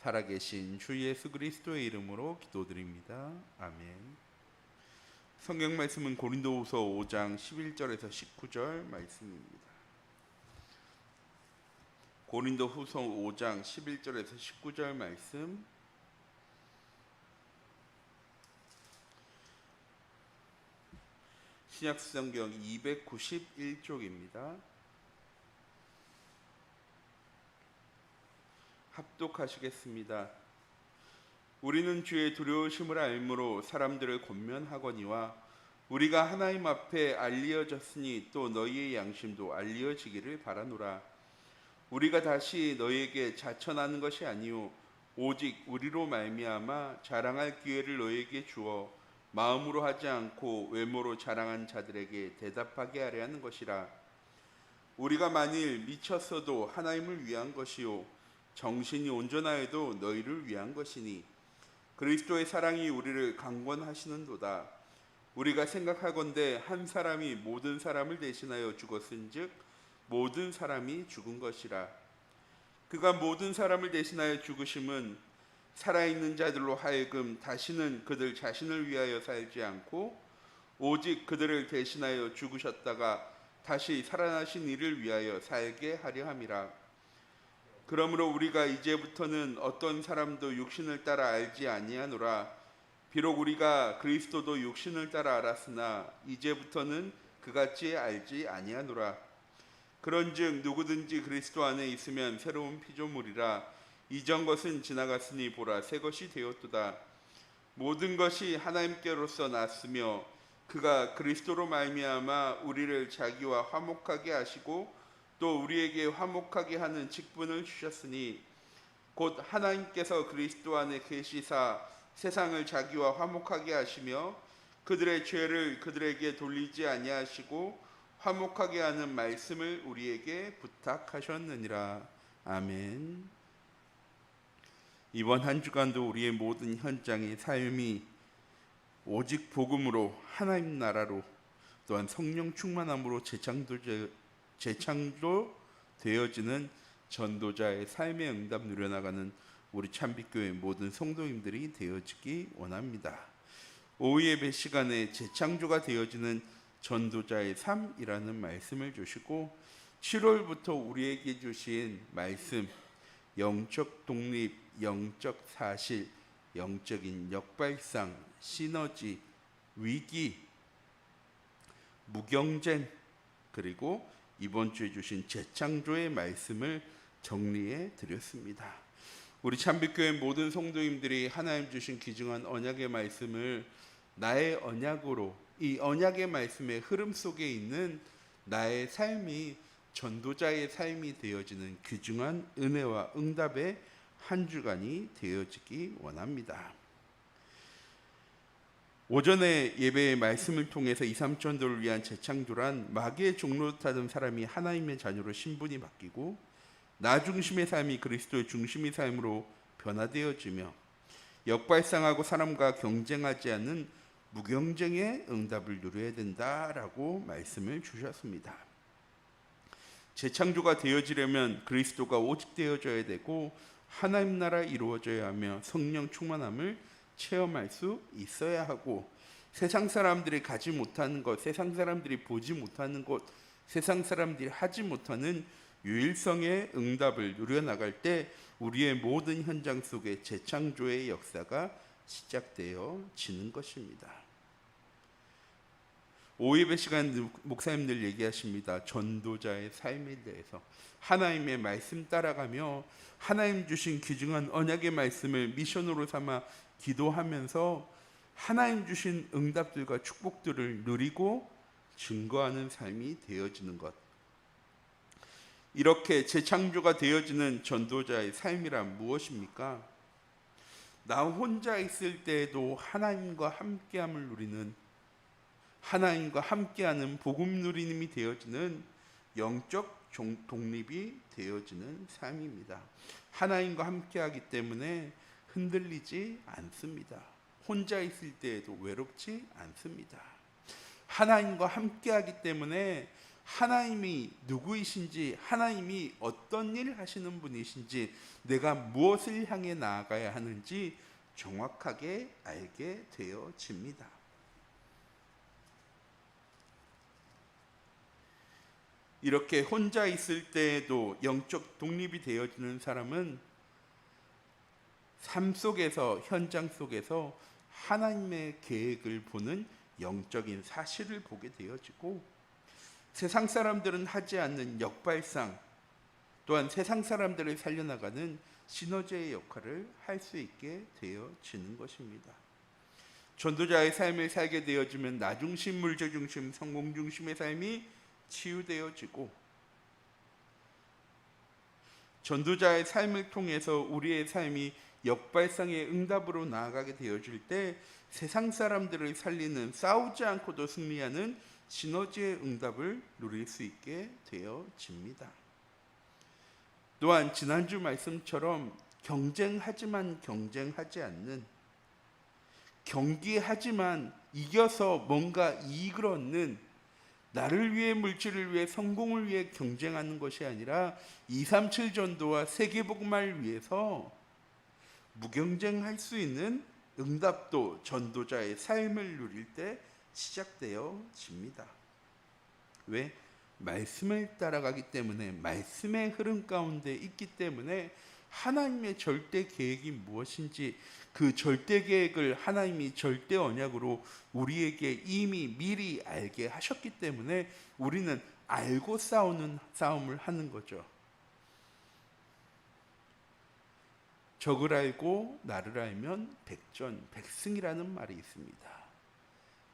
살아계신 주 예수 그리스도의 이름으로 기도드립니다. 아멘. 성경 말씀은 고린도후서 5장 11절에서 19절 말씀입니다. 고린도후서 5장 11절에서 19절 말씀, 신약성경 291쪽입니다. 합독하시겠습니다. 우리는 주의 두려우심을 알므로 사람들을 권면하거니와 우리가 하나님 앞에 알리어졌으니 또 너희의 양심도 알리어지기를 바라노라. 우리가 다시 너희에게 자천하는 것이 아니요 오직 우리로 말미암아 자랑할 기회를 너희에게 주어 마음으로 하지 않고 외모로 자랑한 자들에게 대답하게 하려 하는 것이라. 우리가 만일 미쳤어도 하나님을 위한 것이요 정신이 온전하여도 너희를 위한 것이니 그리스도의 사랑이 우리를 강권하시는도다. 우리가 생각하건대 한 사람이 모든 사람을 대신하여 죽었은즉 모든 사람이 죽은 것이라. 그가 모든 사람을 대신하여 죽으심은 살아있는 자들로 하여금 다시는 그들 자신을 위하여 살지 않고 오직 그들을 대신하여 죽으셨다가 다시 살아나신 이를 위하여 살게 하려 함이라. 그러므로 우리가 이제부터는 어떤 사람도 육신을 따라 알지 아니하노라. 비록 우리가 그리스도도 육신을 따라 알았으나 이제부터는 그같이 알지 아니하노라. 그런즉 누구든지 그리스도 안에 있으면 새로운 피조물이라. 이전 것은 지나갔으니 보라 새 것이 되었도다. 모든 것이 하나님께로서 났으며 그가 그리스도로 말미암아 우리를 자기와 화목하게 하시고 또 우리에게 화목하게 하는 직분을 주셨으니 곧 하나님께서 그리스도 안에 계시사 세상을 자기와 화목하게 하시며 그들의 죄를 그들에게 돌리지 아니하시고 화목하게 하는 말씀을 우리에게 부탁하셨느니라. 아멘. 이번 한 주간도 우리의 모든 현장의 삶이 오직 복음으로 하나님 나라로 또한 성령 충만함으로 재창조되어지는 전도자의 삶의 응답 누려나가는 우리 참빛교회 모든 성도님들이 되어지기 원합니다. 오후 예배 시간에 재창조가 되어지는 전도자의 삶이라는 말씀을 주시고 7월부터 우리에게 주신 말씀, 영적 독립, 영적 사실, 영적인 역발상, 시너지, 위기, 무경쟁, 그리고 이번 주에 주신 재창조의 말씀을 정리해 드렸습니다. 우리 참빛교회 모든 성도님들이 하나님 주신 귀중한 언약의 말씀을 나의 언약으로, 이 언약의 말씀의 흐름 속에 있는 나의 삶이 전도자의 삶이 되어지는 귀중한 은혜와 응답의 한 주간이 되어지기 원합니다. 오전에 예배의 말씀을 통해서 2, 3천도를 위한 재창조란 마귀의 종로 타던 사람이 하나님의 자녀로 신분이 바뀌고 나 중심의 삶이 그리스도의 중심의 삶으로 변화되어지며 역발상하고 사람과 경쟁하지 않는 무경쟁의 응답을 누려야 된다라고 말씀을 주셨습니다. 재창조가 되어지려면 그리스도가 오직 되어져야 되고 하나님 나라 이루어져야 하며 성령 충만함을 체험할 수 있어야 하고 세상 사람들이 가지 못하는 것, 세상 사람들이 보지 못하는 것, 세상 사람들이 하지 못하는 유일성의 응답을 누려나갈 때 우리의 모든 현장 속에 재창조의 역사가 시작되어지는 것입니다. 오예배 시간 목사님들 얘기하십니다. 전도자의 삶에 대해서 하나님의 말씀 따라가며 하나님 주신 귀중한 언약의 말씀을 미션으로 삼아 기도하면서 하나님 주신 응답들과 축복들을 누리고 증거하는 삶이 되어지는 것, 이렇게 재창조가 되어지는 전도자의 삶이란 무엇입니까? 나 혼자 있을 때에도 하나님과 함께함을 누리는, 하나님과 함께하는 복음 누리님이 되어지는 영적 독립이 되어지는 삶입니다. 하나님과 함께하기 때문에 흔들리지 않습니다. 혼자 있을 때에도 외롭지 않습니다. 하나님과 함께하기 때문에 하나님이 누구이신지, 하나님이 어떤 일을 하시는 분이신지, 내가 무엇을 향해 나아가야 하는지 정확하게 알게 되어집니다. 이렇게 혼자 있을 때에도 영적 독립이 되어지는 사람은 삶 속에서, 현장 속에서 하나님의 계획을 보는 영적인 사실을 보게 되어지고, 세상 사람들은 하지 않는 역발상, 또한 세상 사람들을 살려나가는 시너지의 역할을 할 수 있게 되어지는 것입니다. 전도자의 삶을 살게 되어지면 나중심, 물질중심, 성공중심의 삶이 치유되어지고, 전도자의 삶을 통해서 우리의 삶이 역발상의 응답으로 나아가게 되어질 때 세상 사람들을 살리는, 싸우지 않고도 승리하는 시너지의 응답을 누릴 수 있게 되어집니다. 또한 지난주 말씀처럼 경쟁하지만 경쟁하지 않는, 경기하지만 이겨서 뭔가 이익을 얻는, 나를 위해, 물질을 위해, 성공을 위해 경쟁하는 것이 아니라 237 전도와 세계복음화를 위해서 무경쟁할 수 있는 응답도 전도자의 삶을 누릴 때 시작되어집니다. 왜? 말씀을 따라가기 때문에, 말씀의 흐름 가운데 있기 때문에 하나님의 절대 계획이 무엇인지, 그 절대 계획을 하나님이 절대 언약으로 우리에게 이미 미리 알게 하셨기 때문에 우리는 알고 싸우는 싸움을 하는 거죠. 적을 알고 나를 알면 백전백승이라는 말이 있습니다.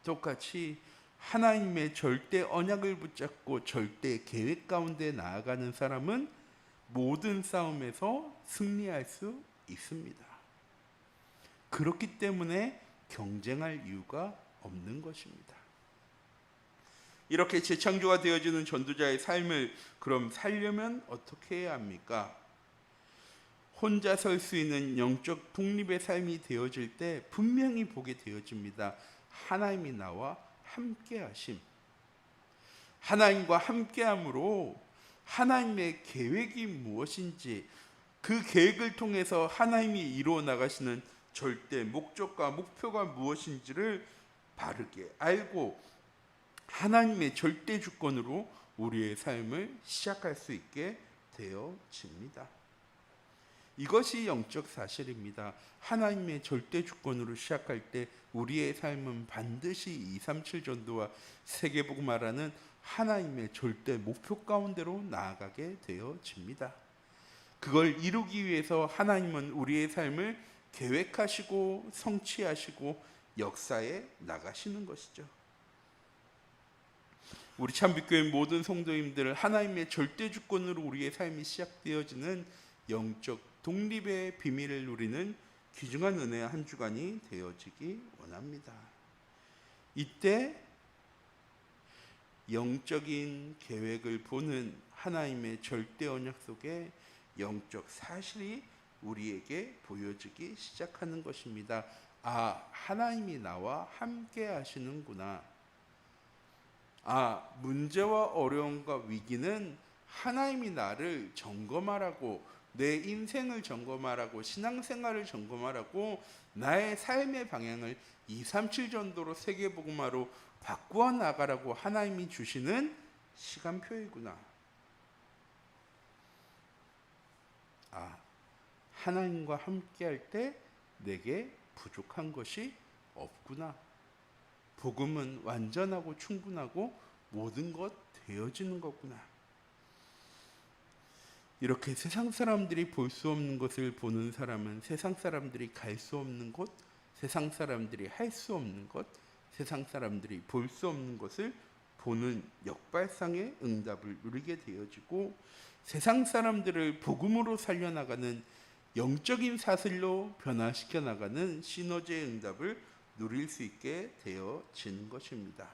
똑같이 하나님의 절대 언약을 붙잡고 절대 계획 가운데 나아가는 사람은 모든 싸움에서 승리할 수 있습니다. 그렇기 때문에 경쟁할 이유가 없는 것입니다. 이렇게 재창조가 되어지는 전도자의 삶을 그럼 살려면 어떻게 해야 합니까? 혼자 설 수 있는 영적 독립의 삶이 되어질 때 분명히 보게 되어집니다. 하나님이 나와 함께 하심. 하나님과 함께함으로 하나님의 계획이 무엇인지, 그 계획을 통해서 하나님이 이루어 나가시는 절대 목적과 목표가 무엇인지를 바르게 알고 하나님의 절대 주권으로 우리의 삶을 시작할 수 있게 되어집니다. 이것이 영적 사실입니다. 하나님의 절대 주권으로 시작할 때 우리의 삶은 반드시 237 전도와 세계복음화라는 하나님의 절대 목표 가운데로 나아가게 되어집니다. 그걸 이루기 위해서 하나님은 우리의 삶을 계획하시고 성취하시고 역사에 나가시는 것이죠. 우리 참빛교회 모든 성도님들, 하나님의 절대 주권으로 우리의 삶이 시작되어지는 영적 독립의 비밀을 누리는 귀중한 은혜의 한 주간이 되어지기 원합니다. 이때 영적인 계획을 보는 하나님의 절대 언약 속에 영적 사실이 우리에게 보여지기 시작하는 것입니다. 아, 하나님이 나와 함께 하시는구나. 아, 문제와 어려움과 위기는 하나님이 나를 점검하라고, 내 인생을 점검하라고, 신앙생활을 점검하라고, 나의 삶의 방향을 237 전도로 세계복음화로 바꾸어 나가라고 하나님이 주시는 시간표이구나. 아, 하나님과 함께할 때 내게 부족한 것이 없구나. 복음은 완전하고 충분하고 모든 것 되어지는 거구나. 이렇게 세상 사람들이 볼 수 없는 것을 보는 사람은 세상 사람들이 갈 수 없는 곳, 세상 사람들이 할 수 없는 것, 세상 사람들이 볼 수 없는 것을 보는 역발상의 응답을 누리게 되어지고, 세상 사람들을 복음으로 살려나가는 영적인 사슬로 변화시켜 나가는 시너지의 응답을 누릴 수 있게 되어지는 것입니다.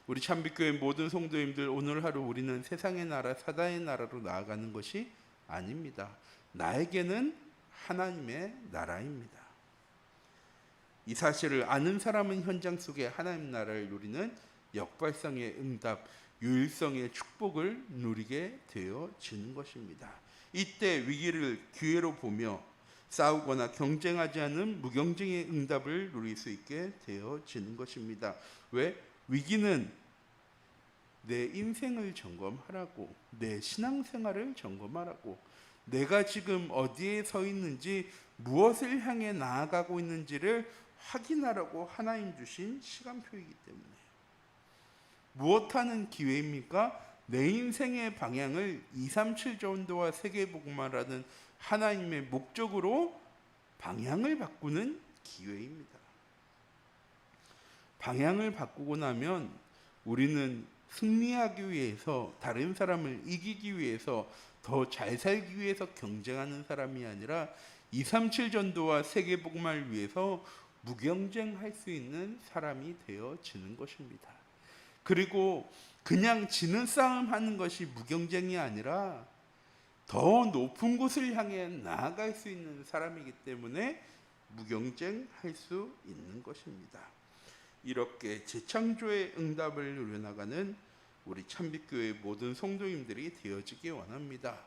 우리 참빛교회 모든 성도님들, 오늘 하루 우리는 세상의 나라, 사단의 나라로 나아가는 것이 아닙니다. 나에게는 하나님의 나라입니다. 이 사실을 아는 사람은 현장 속에 하나님 나라를 누리는 역발상의 응답, 유일성의 축복을 누리게 되어지는 것입니다. 이때 위기를 기회로 보며 싸우거나 경쟁하지 않은 무경쟁의 응답을 누릴 수 있게 되어지는 것입니다. 왜? 위기는 내 인생을 점검하라고, 내 신앙생활을 점검하라고, 내가 지금 어디에 서 있는지, 무엇을 향해 나아가고 있는지를 확인하라고 하나님 주신 시간표이기 때문에. 무엇하는 기회입니까? 내 인생의 방향을 237 전도와 세계복음화라는 하나님의 목적으로 방향을 바꾸는 기회입니다. 방향을 바꾸고 나면 우리는 승리하기 위해서, 다른 사람을 이기기 위해서, 더 잘 살기 위해서 경쟁하는 사람이 아니라 237 전도와 세계복음화를 위해서 무경쟁할 수 있는 사람이 되어지는 것입니다. 그리고 그냥 지는 싸움 하는 것이 무경쟁이 아니라 더 높은 곳을 향해 나아갈 수 있는 사람이기 때문에 무경쟁할 수 있는 것입니다. 이렇게 재창조의 응답을 누려나가는 우리 참빛교회 모든 성도님들이 되어지기 원합니다.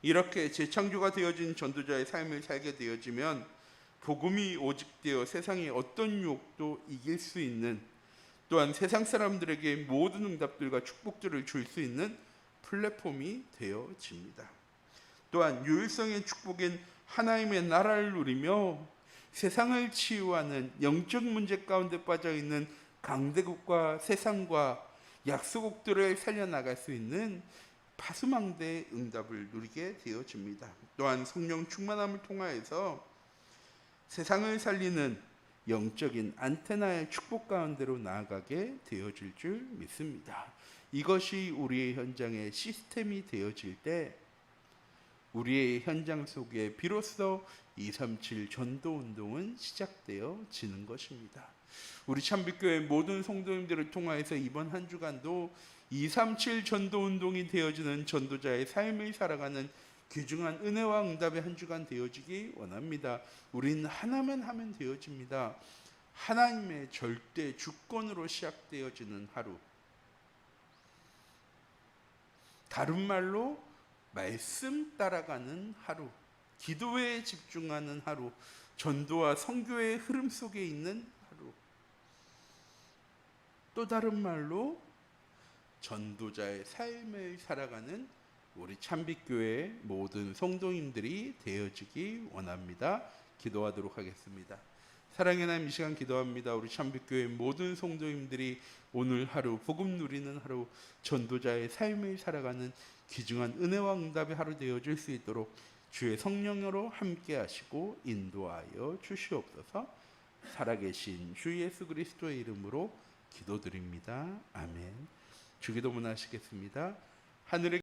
이렇게 재창조가 되어진 전도자의 삶을 살게 되어지면 복음이 오직되어 세상의 어떤 유혹도 이길 수 있는, 또한 세상 사람들에게 모든 응답들과 축복들을 줄 수 있는 플랫폼이 되어집니다. 또한 유일성의 축복인 하나님의 나라를 누리며 세상을 치유하는 영적 문제 가운데 빠져있는 강대국과 세상과 약소국들을 살려나갈 수 있는 파수망대의 응답을 누리게 되어집니다. 또한 성령 충만함을 통하여서 세상을 살리는 영적인 안테나의 축복 가운데로 나아가게 되어질 줄 믿습니다. 이것이 우리의 현장의 시스템이 되어질 때 우리의 현장 속에 비로소 237 전도운동은 시작되어지는 것입니다. 우리 참빛교회 모든 성도님들을 통하여서 이번 한 주간도 237 전도운동이 되어지는 전도자의 삶을 살아가는 귀중한 은혜와 응답의 한 주간 되어지기 원합니다. 우리는 하나만 하면 되어집니다. 하나님의 절대 주권으로 시작되어지는 하루, 다른 말로 말씀 따라가는 하루, 기도에 집중하는 하루, 전도와 선교의 흐름 속에 있는 하루, 또 다른 말로 전도자의 삶을 살아가는 우리 참빛교회 모든 성도님들이 되어지기 원합니다. 기도하도록 하겠습니다. 사랑의 하나님, 이 시간 기도합니다. 우리 참빛교회 모든 성도님들이 오늘 하루, 복음 누리는 하루, 전도자의 삶을 살아가는 귀중한 은혜와 응답의 하루 되어질 수 있도록 주의 성령으로 함께 하시고 인도하여 주시옵소서. 살아계신 주 예수 그리스도의 이름으로 기도드립니다. 아멘. 주기도문 하시겠습니다. 하늘의